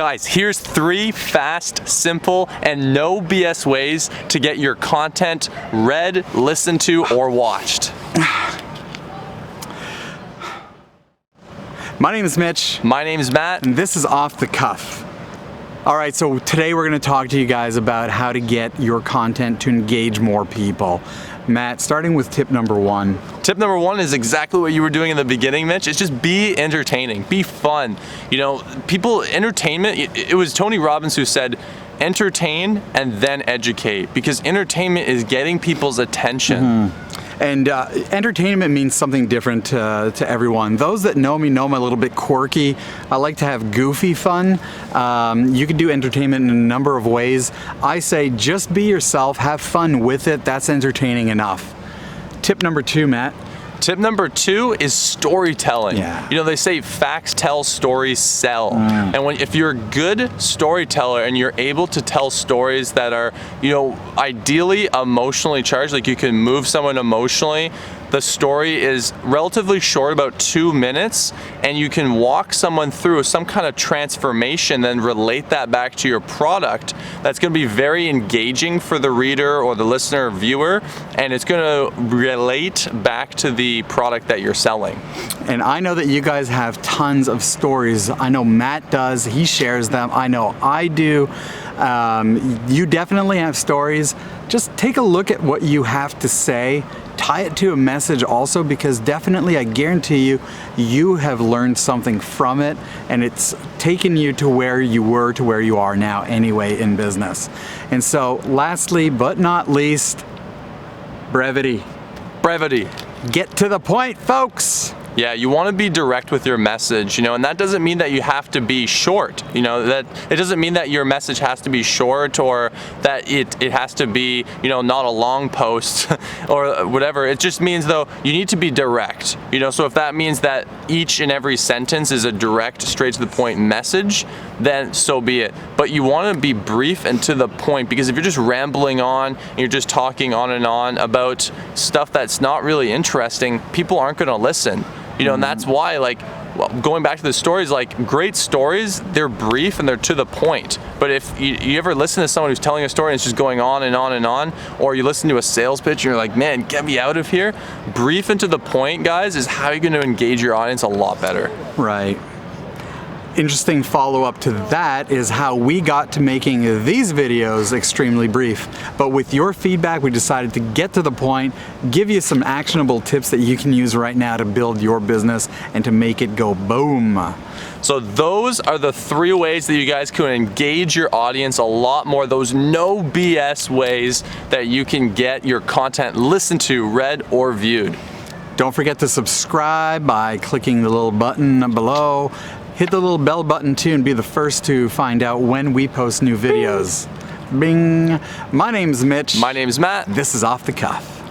Guys, here's 3 fast, simple, and no BS ways to get your content read, listened to, or watched. My name is Mitch. My name is Matt. And this is Off the Cuff. All right, so today we're going to talk to you guys about how to get your content to engage more people. Matt, starting with tip number 1. Tip number 1 is exactly what you were doing in the beginning, Mitch. It's just be entertaining, be fun. You know, entertainment, it was Tony Robbins who said, entertain and then educate, because entertainment is getting people's attention. And entertainment means something different to everyone. Those that know me know I'm a little bit quirky. I like to have goofy fun. You can do entertainment in a number of ways. I say just be yourself, have fun with it. That's entertaining enough. Tip number 2, Matt. Tip number 2 is storytelling. Yeah. You know, they say facts tell, stories sell. And if you're a good storyteller and you're able to tell stories that are, you know, ideally emotionally charged, like you can move someone emotionally, the story is relatively short, about 2 minutes, and you can walk someone through some kind of transformation, then relate that back to your product. That's going to be very engaging for the reader or the listener or viewer, and it's going to relate back to the product that you're selling. And I know that you guys have tons of stories. I know Matt does, he shares them. I know I do. You definitely have stories. Just take a look at what you have to say. Tie it to a message also, because definitely I guarantee you, you have learned something from it, and it's taken you to where you were to where you are now anyway in business. And so lastly but not least, brevity. Brevity. Get to the point, folks. Yeah, you want to be direct with your message, you know, and that doesn't mean that you have to be short, you know, that it doesn't mean that your message has to be short or that it has to be, you know, not a long post or whatever. It just means, though, you need to be direct, you know, so if that means that each and every sentence is a direct, straight to the point message, then so be it. But you want to be brief and to the point, because if you're just rambling on and you're just talking on and on about stuff that's not really interesting, people aren't going to listen. You know, and that's why, like, going back to the stories, like, great stories, they're brief and they're to the point. But if you ever listen to someone who's telling a story and it's just going on and on and on, or you listen to a sales pitch and you're like, man, get me out of here, brief and to the point, guys, is how you're going to engage your audience a lot better. Right. Interesting follow-up to that is how we got to making these videos extremely brief. But with your feedback, we decided to get to the point, give you some actionable tips that you can use right now to build your business and to make it go boom. So those are the 3 ways that you guys can engage your audience a lot more, those no BS ways that you can get your content listened to, read, or viewed. Don't forget to subscribe by clicking the little button below. Hit the little bell button too and be the first to find out when we post new videos. Bing! My name's Mitch. My name's Matt. This is Off the Cuff.